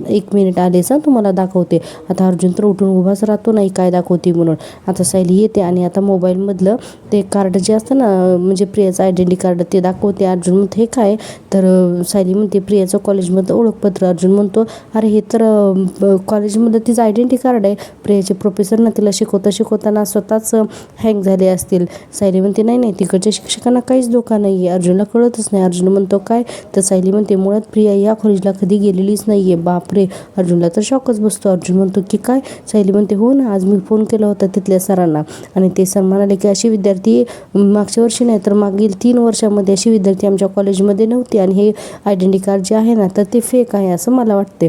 1 मिनिट आलेच तुम्हाला दाखवते. आता अर्जुन तर उठून उभाच राहतो, नाही काय दाखवते म्हणून. आता सायली येते आणि आता मोबाईलमधलं ते कार्ड जे असतं ना, म्हणजे प्रियाचं आयडेंटिटी कार्ड, ते दाखवते. अर्जुन म्हणते, हे काय. तर सायली म्हणते, प्रियाचं कॉलेजमधलं ओळखपत्र. अर्जुन म्हणतो, अरे हे तर कॉलेजमधलं तिचं आयडेंटिटी कार्ड आहे. प्रियाचे प्रोफेसर ना तिला शिकवताना स्वतःच हँग झाले असतील. सायली म्हणते, नाही तिकडच्या शिक्षकांना काहीच धोका नाही आहे. अर्जुनला कळतच नाही. अर्जुन म्हणतो, काय. तर सायली म्हणते, मुळात प्रिया या कॉलेजला कधी गेलेलीच नाही आहे. बापरे. अर्जुनला तर शॉकच बसतो. अर्जुन म्हणतो की काय. सायली म्हणते, हो ना, आज मी फोन केला होता तिथल्या सरांना, आणि ते सर म्हणाले की अशी विद्यार्थी मागच्या वर्षी नाही तर मागील 3 वर्षामध्ये अशी विद्यार्थी आमच्या कॉलेजमध्ये नव्हती, आणि हे आयडेंटिटी कार्ड जे आहे ना तर ते फेक आहे असं मला वाटते.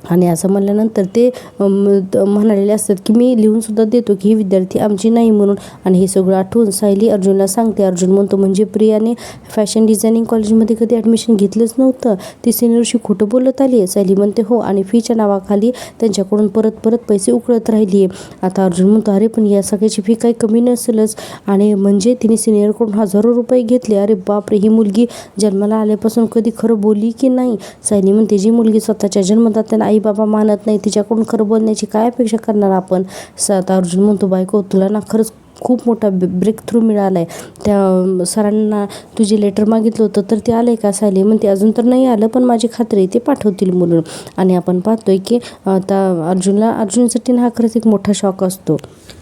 आणि असं म्हणल्यानंतर ते म्हणालेले असतात की मी लिहूनसुद्धा देतो की ही विद्यार्थी आमची नाही म्हणून. आणि हे सगळं आठवून सायली अर्जुनला सांगते. अर्जुन म्हणतो, म्हणजे प्रियाने फॅशन डिझायनिंग कॉलेजमध्ये कधी ॲडमिशन घेतलंच नव्हतं, ती सिनियरशी खोटं बोलत आली आहे. सायली म्हणते, हो, आणि फीच्या नावाखाली त्यांच्याकडून परत पैसे उकळत राहिली आहे. आता अर्जुन म्हणतो, अरे पण या सगळ्याची फी काही कमी नसेलच, आणि म्हणजे तिने सिनियरकडून हजारो रुपये घेतले. अरे बापरे, ही मुलगी जन्माला आल्यापासून कधी खरं बोलली की नाही. सायली म्हणते, जी मुलगी स्वतःच्या जन्मदात्याला त्यांना आई बाबा मानत नाही, तिच्याकडून खरं बोलण्याची काय अपेक्षा करणार आपण. आता अर्जुन म्हणतो, बायको तुला ना खरंच खूप मोठा ब्रेक थ्रू मिळाला आहे. त्या सरांना तुझे लेटर मागितलं होतं तर ते आलं आहे का. सायली म्हणते, अजून तर नाही आलं, पण माझी खात्री आहे ते पाठवतील म्हणून. आणि आपण पाहतोय की आता अर्जुनसाठी हा खरंच एक मोठा शॉक असतो.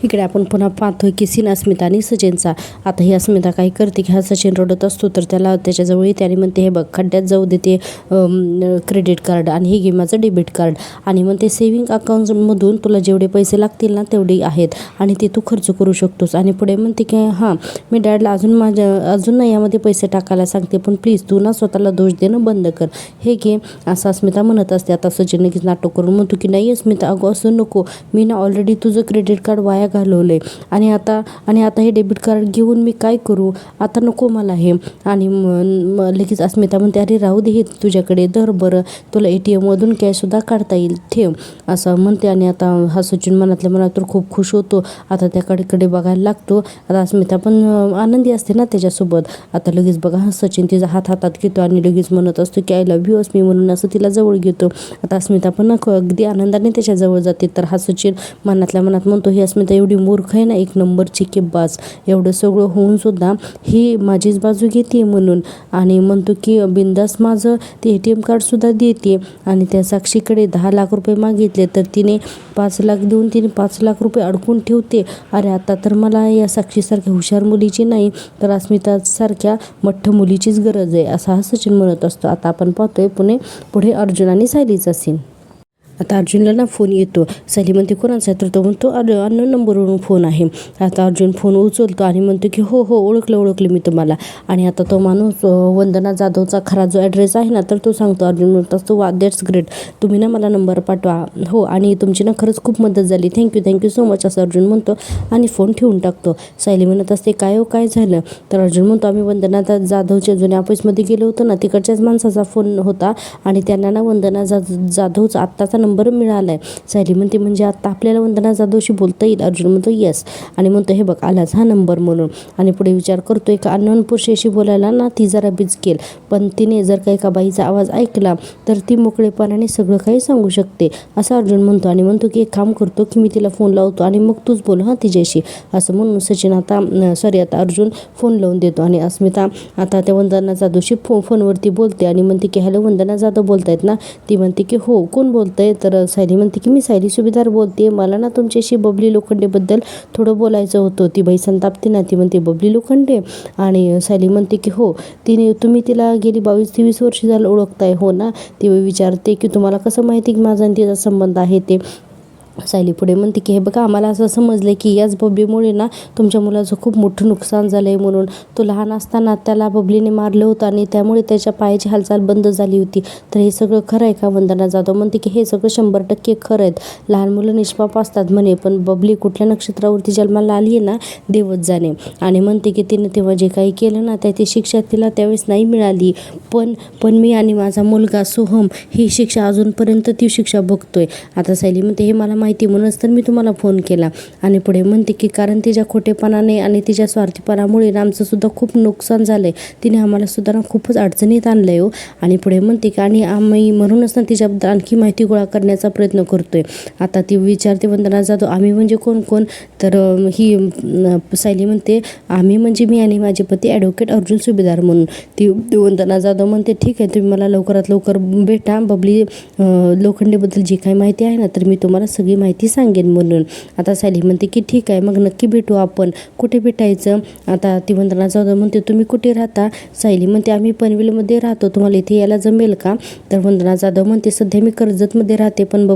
इकडे आपण पुन्हा पाहतोय की सीन अस्मिता आणि सचिनचा. आता ही अस्मिता काय करते की हा सचिन रडत असतो तर त्याच्याजवळ येते आणि म्हणते, हे बघ, खड्ड्यात जाऊ देते क्रेडिट कार्ड, आणि हे घे माझं डेबिट कार्ड, आणि मग ते सेव्हिंग अकाउंटमधून तुला जेवढे पैसे लागतील ना तेवढे आहेत, आणि ते तू खर्च करू शकतोस. आणि पुढे म्हणते की हां, मी डॅडला अजून ना यामध्ये पैसे टाकायला सांगते, पण प्लीज तू ना स्वतःला दोष देणं बंद कर, हे घे, असं अस्मिता म्हणत असते. आता सचिन नक्कीच नाटक करून म्हणतो की नाही अस्मिता, अगं असं नको, मी ना ऑलरेडी तुझं क्रेडिट कार्ड वाया घालवलं आहे, आणि आता हे डेबिट कार्ड घेऊन मी काय करू, आता नको मला हे. आणि लगेच अस्मिता म्हणते, अरे राहू दे, हे तुझ्याकडे धर बरं, तुला ATMमधून कॅशसुद्धा काढता येईल, ठेव, असं म्हणते. आणि आता हा सचिन मनातल्या मनात तर खूप खुश होतो. आता त्याकडे बघायला लागतो. आता अस्मिता पण आनंदी असते ना त्याच्यासोबत. आता लगेच बघा हा सचिन तिचा हातात घेतो आणि लगेच म्हणत असतो की आय लव्ह यू अस्मी म्हणून, असं तिला जवळ घेतो. आता अस्मिता पण अगदी आनंदाने त्याच्या जवळ जाते. तर हा सचिन मनातल्या मनात म्हणतो, ही अस्मिता एवढी मूर्ख आहे ना, एक नंबरची किब्बाज. एवढं सगळं होऊन सुद्धा ही माझीच बाजू घेते म्हणून, आणि म्हणतो की बिंदास माझं ते ATM कार्डसुद्धा देते. आणि त्या साक्षीकडे 10 लाख रुपये मागितले तर तिने 5 लाख देऊन तिने 5 लाख रुपये अडकून ठेवते. अरे आता तर मला या साक्षीसारख्या हुशार मुलीची नाही तर अस्मितासारख्या मठ्ठ मुलीचीच गरज आहे, असा हा सचिन म्हणत असतो. आता आपण पाहतोय पुढे अर्जुन आणि सायलीचा सीन. आता अर्जुनला ना फोन येतो. सायली म्हणते कोणाचा आहे, तर तो म्हणतो अननोन नंबरवरून फोन आहे. आता अर्जुन फोन उचलतो आणि म्हणतो की हो ओळखलं मी तुम्हाला. आणि आता तो माणूस वंदना जाधवचा खरा जो ॲड्रेस आहे ना तर तो सांगतो. अर्जुन म्हणत असतो वा दॅट्स ग्रेट, तुम्ही ना मला नंबर पाठवा. हो, आणि तुमची ना खरंच खूप मदत झाली, थँक्यू सो मच असं अर्जुन म्हणतो आणि फोन ठेवून टाकतो. सायली म्हणत असते काय झालं, तर अर्जुन म्हणतो आम्ही वंदना जाधवच्या जुन्या ऑफिसमध्ये गेलो होतो ना, तिकडच्याच माणसाचा फोन होता आणि त्यांना ना वंदना जाधवचा आत्ताचा नंबर मिळालाय. सायली म्हणते म्हणजे आता आपल्याला वंदना जाधवशी बोलता येईल. अर्जुन म्हणतो येस, आणि म्हणतो हे बघ आलाच हा नंबर म्हणून. आणि पुढे विचार करतो एका अननोन पुरुषाशी बोलायला ना ती जरा बिचकेल, पण तिने जर का एका बाईचा आवाज ऐकला तर ती मोकळेपणाने सगळं काही सांगू शकते असं अर्जुन म्हणतो. आणि म्हणतो की एक काम करतो की मी तिला फोन लावतो आणि मग तूच बोल हां तिच्याशी, असं म्हणून सचिन आता अर्जुन फोन लावून देतो. आणि अस्मिता आता त्या वंदना जाधवशी फोनवरती बोलते आणि म्हणते की हॅलो वंदना जाधव बोलतायत ना. ती म्हणते की हो कोण बोलतंय, तर सायली म्हणते की मी सायली सुभेदार बोलते, मला ना तुमच्याशी बबली लोखंडेबद्दल थोडं बोलायचं होतं. ती बाई संतापते ना, ती म्हणते बबली लोखंडे, आणि सायली म्हणते की हो तुम्ही तिला गेली 22-23 वर्ष झालं ओळखताय हो ना. ती विचारते की तुम्हाला कसं माहिती की माझा आणि तिचा संबंध आहे ते. सायली पुढे म्हणते की हे बघा आम्हाला असं समजलं की याच बबलीमुळे ना तुमच्या मुलाचं खूप मोठं नुकसान झालं आहे म्हणून. तो लहान असताना त्याला बबलीने मारलं होतं आणि त्यामुळे त्याच्या पायाची हालचाल बंद झाली होती. तर हे सगळं खरं आहे का. वंदना जाधव म्हणते की हे सगळं 100% खरं आहेत. लहान मुलं निष्पाप असतात म्हणे, पण बबली कुठल्या नक्षत्रावरती जन्माला आली आहे ना देवच जाणे. आणि म्हणते की तिने तेव्हा जे काही केलं ना त्याची शिक्षा तिला त्यावेळेस नाही मिळाली, पण मी आणि माझा मुलगा सोहम ही शिक्षा अजूनपर्यंत ती शिक्षा बघतोय. आता सायली म्हणते हे मला माहिती म्हणूनच तर मी तुम्हाला फोन केला. आणि पुढे म्हणते की कारण तिच्या खोटेपणाने आणि तिच्या स्वार्थीपणामुळे आमचं सुद्धा खूप नुकसान झालं आहे, तिने आम्हाला सुद्धा खूपच अडचणीत आणलं आहे हो. आणि पुढे म्हणते की आणि आम्ही म्हणूनच ना तिच्याबद्दल आणखी माहिती गोळा करण्याचा प्रयत्न करतोय. आता ती विचारते वंदना जाधव आम्ही म्हणजे कोण, तर ही सायली म्हणते आम्ही म्हणजे मी आणि माझे पती ॲडव्होकेट अर्जुन सुभेदार म्हणून. ती वंदना जाधव म्हणते ठीक आहे, तुम्ही मला लवकरात लवकर भेटा, बबली लोखंडेबद्दल जी काही माहिती आहे ना तर मी तुम्हाला सगळी माहिती सांगेन म्हणून. आता सायली म्हणते की ठीक आहे मग नक्की भेटू आपण, कुठे भेटायचं. आता ती वंदना जाधव म्हणते तुम्ही कुठे राहता. सायली म्हणते आम्ही पनवेलमध्ये राहतो, तुम्हाला इथे यायला जमेल का. तर वंदना जाधव म्हणते सध्या मी कर्जतमध्ये राहते, पण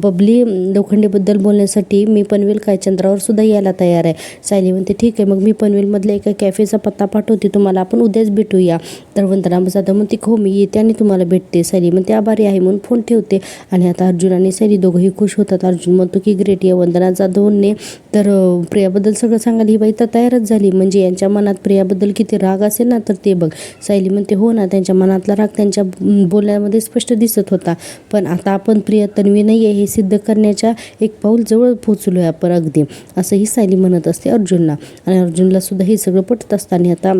बबली लोखंडेबद्दल बोलण्यासाठी मी पनवेल चंद्रावर सुद्धा यायला तयार आहे. सायली म्हणते ठीक आहे मग मी पनवेलमधल्या एका कॅफेचा पत्ता पाठवते तुम्हाला, आपण उद्याच भेटूया. तर वंदना जाधव म्हणते हो मी येते आणि तुम्हाला भेटते. सायली म्हणते आभारी आहे म्हणून फोन ठेवते. आणि आता अर्जुन आणि सायली दोघंही खुश होतात. अर्जुन म्हणतो की ग्रेट, या वंदना जाधवने तर प्रियाबद्दल सगळं सांगायला ही बाई तर तयारच झाली, म्हणजे यांच्या मनात प्रियाबद्दल किती राग असेल ना तर ते बघ. सायली म्हणते हो ना, त्यांच्या मनातला राग त्यांच्या बोलण्यामध्ये स्पष्ट दिसत होता, पण आता आपण प्रिया तन्वी नाही आहे हे सिद्ध करण्याच्या एक पाऊल जवळ पोचलो आहे आपण अगदी, असंही सायली म्हणत असते अर्जुनला. आणि अर्जुनला सुद्धा हे सगळं पटत असताना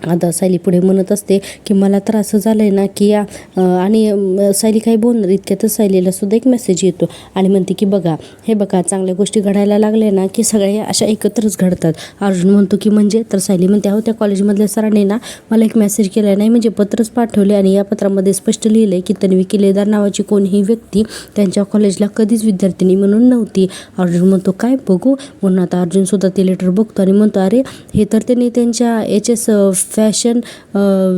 आता सायली पुढे म्हणत असते की मला तर असं झालं आहे ना की आणि सायली काही बोलणार इतक्यातच सायलीला सुद्धा एक मेसेज येतो आणि म्हणते की हे बघा चांगल्या गोष्टी घडायला लागल्या ना की सगळ्या अशा एकत्रच घडतात. अर्जुन म्हणतो की म्हणजे, तर सायली म्हणते अहो त्या कॉलेजमधल्या सरांनी ना मला एक मेसेज केला नाही, म्हणजे पत्रच पाठवले आणि या पत्रामध्ये स्पष्ट लिहिलं आहे की तन्वी केलेदार नावाची कोणीही व्यक्ती त्यांच्या कॉलेजला कधीच विद्यार्थिनी म्हणून नव्हती. अर्जुन म्हणतो काय बघू म्हणून. आता अर्जुनसुद्धा ते लेटर बघतो आणि म्हणतो अरे हे तर त्यांनी त्यांच्या HS फॅशन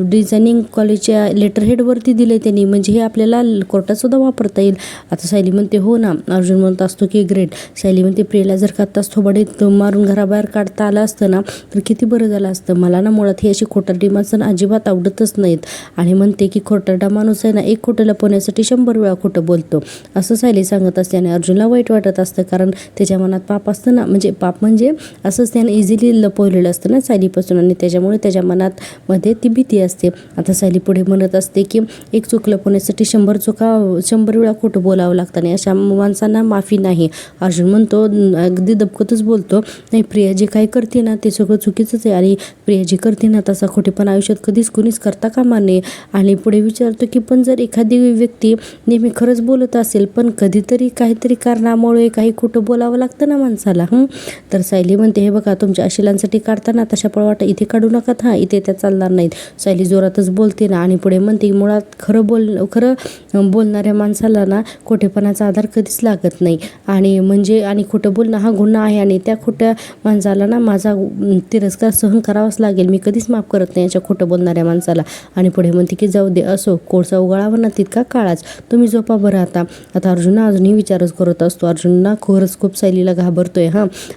डिझायनिंग कॉलेजच्या लेटरहेडवरती दिले त्यांनी, म्हणजे हे आपल्याला कोर्टात सुद्धा वापरता येईल. आता सायली म्हणते हो ना. अर्जुन म्हणत असतो की ग्रेट. सायली म्हणते प्रियाला जर का आत्ताच थोबाडीत मारून घराबाहेर काढता आलं असतं ना तर किती बरं झालं असतं. मला ना मुळात ही अशी खोटारडी माणसं अजिबात आवडतच नाहीत. आणि म्हणते की खोटारडा माणूस आहे ना एक खोटं लपवण्यासाठी 100 वेळा खोटं बोलतो, असं सायली सांगत असते. आणि अर्जुनला वाईट वाटत असतं कारण त्याच्या मनात पाप असतं ना, म्हणजे पाप म्हणजे असंच त्याने इझिली लपवलेलं असतं ना सायलीपासून, आणि त्याच्यामुळे त्याच्या मनात मनात मध्ये ती भीती असते. आता सायली पुढे म्हणत असते की एक चूक लपवण्यासाठी 100 वेळा खोटं बोलावं लागतं आणि अशा माणसांना माफी नाही. अर्जुन म्हणतो, अगदी दबकतच बोलतो, नाही प्रिया जे काही करते ना ते सगळं चुकीचंच आहे आणि प्रिया जी करते ना तसा खोटेपणा आयुष्यात कधीच कुणीच करता कामा नये. आणि पुढे विचारतो की पण जर एखादी व्यक्ती नेहमी खरंच बोलत असेल पण कधीतरी काहीतरी कारणामुळे काही खोटं बोलावं लागतं ना माणसाला. तर सायली म्हणते, हे बघा तुमच्या अशिलांसाठी काढताना तशा पळवाटा इथे काढू नका, इथे त्या चालणार नाहीत. सायली जोरातच बोलते ना आणि पुढे म्हणते, मुळात खरं बोलणाऱ्या माणसाला ना खोटेपणाचा आधार कधीच लागत नाही आणि खोटं बोलणं हा गुन्हा आहे आणि त्या खोट्या माणसाला ना माझा तिरस्कार सहन करावाच लागेल. मी कधीच माफ करत नाही याच्या खोटं बोलणाऱ्या माणसाला. आणि पुढे म्हणते की जाऊ दे, असो कोळसा उगाळावा ना तितका काळाच, तुम्ही झोपा बरं आता. आता अजूनही विचारच करत असतो. अर्जुन खरंच खूप सायलीला घाबरतोय.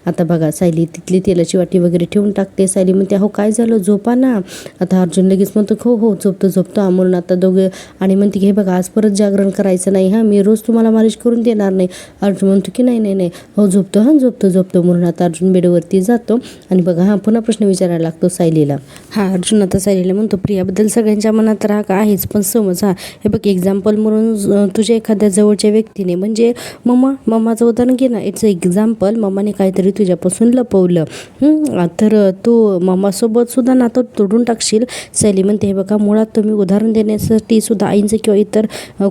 आता बघा सायली तिथली तेलाची वाटी वगैरे ठेवून टाकते. सायली म्हणते, हो काय झालं, झोपा ना. आता अर्जुन लगेच म्हणतो, हो झोपतो म्हणून आता दोघे. आणि म्हणते की हे बघा आज परत जागरण करायचं नाही, मी रोज तुम्हाला मालिश करून देणार नाही. अर्जुन म्हणतो की नाही हो झोपतो म्हणून आता अर्जुन बेडवरती जातो. आणि बघा पुन्हा प्रश्न विचारायला लागतो सायलीला. अर्जुन आता सायलीला म्हणतो, प्रियाबद्दल सगळ्यांच्या मनात राग आहेच पण समज. हे बघ एक्झाम्पल म्हणून तुझ्या एखाद्या जवळच्या व्यक्तीने म्हणजे मम्माचं उदाहरण घे ना, इट्स एक्झाम्पल. मम्माने काहीतरी तुझ्यापासून लपवलं तर तू मम्मासोबत सुद्धा नातं तोडून टाकशील. सायली म्हणते, हे बघा मुळात तुम्ही उदाहरण देण्यासाठी सुद्धा आईंचं किंवा इतर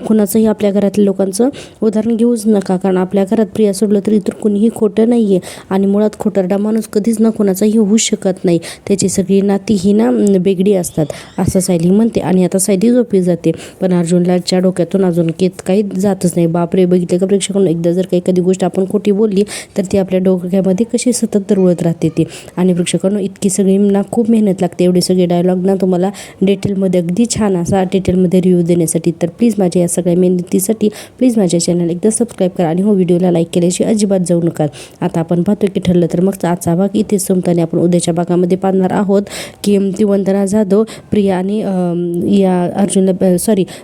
कुणाचंही आपल्या घरातल्या लोकांचं उदाहरण घेऊच नका, कारण आपल्या घरात प्रिया सोडलं तर इतर कुणीही खोटं नाही आहे आणि मुळात खोटारडा माणूस कधीच ना कुणाचाही होऊ शकत नाही. त्याची सगळी नाती ही ना बेगडी असतात असं सायली म्हणते. आणि आता सायली झोपी जाते. पण अर्जुनलाच्या डोक्यातून अजून काही जातच नाही. बापरे, बघितलं का प्रेक्षकांना, एकदा जर काही एखादी गोष्ट आपण खोटी बोलली तर ती आपल्या डोक्यामध्ये कशी सतत दरवळत राहते ती. आणि प्रेक्षकांना इतकी सगळी ना खूप मेहनत लागते, एवढे सगळे डायलॉग ना तुम्हाला डिटेलमध्ये अगदी छान असा डिटेलमध्ये रिव्ह्यू देण्यासाठी. तर प्लीज माझ्या या सगळ्या मेहनतीसाठी प्लीज माझ्या चॅनल एकदा सबस्क्राईब करा आणि व्हिडिओला लाईक केल्याशी अजिबात जाऊ नका. आता आपण पाहतो की ठरलं तर मग आजचा भाग इथेच संपतो आणि आपण उद्याच्या भागामध्ये पाहणार आहोत की ती वंदना जाधव प्रिया आणि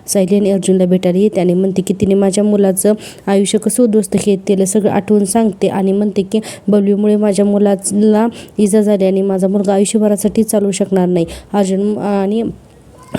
सायली आणि अर्जुनला भेटायला येते आणि म्हणते की तिने माझ्या मुलाचं आयुष्य कसं उद्ध्वस्त केलं सगळं आठवून सांगते आणि म्हणते की बबलीमुळे माझ्या मुलाला इजा झाली आणि माझा मुलगा आयुष्यभरासाठी चालू शकणार नाही.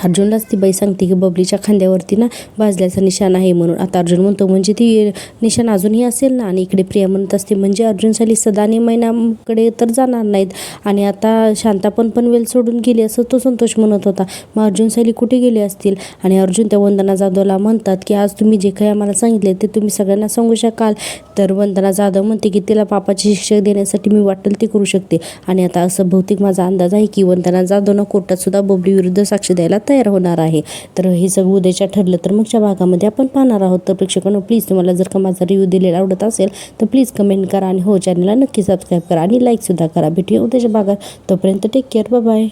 अर्जुनलाच ती बाई सांगते की बबलीच्या खांद्यावरती ना भाजल्याचा निशाण आहे म्हणून. आता अर्जुन म्हणतो, म्हणजे ती निशाण अजूनही असेल ना. आणि इकडे प्रिया म्हणत असते, म्हणजे अर्जुन सायली सदानी मैनाकडे तर जाणार नाहीत आणि आता शांता पण वेल सोडून गेली असं तो संतोष म्हणत होता. मग अर्जुन सायली कुठे गेले असतील. आणि अर्जुन त्या वंदना जाधवला म्हणतात की आज तुम्ही जे काही आम्हाला सांगितले ते तुम्ही सगळ्यांना सांगू शकाल. तर वंदना जाधव म्हणते की तिला पापाची शिक्षा देण्यासाठी मी वाटेल ते करू शकते. आणि आता असं बहुतेक माझा अंदाज आहे की वंदना जाधवनं कोर्टात सुद्धा बबली विरुद्ध साक्ष द्यायला तयार होणार आहे. तर हे सगळं उद्याच्या ठरलं तर मगच्या भागामध्ये आपण पाहणार आहोत. तर प्रेक्षकांनो प्लीज तुम्हाला जर का माझा रिव्ह्यू दिलेला आवडत असेल तर प्लीज कमेंट करा आणि चॅनलला नक्की सबस्क्राईब करा आणि लाईक सुद्धा करा. भेटूया उद्याच्या भागात. तोपर्यंत टेक केअर, बाय.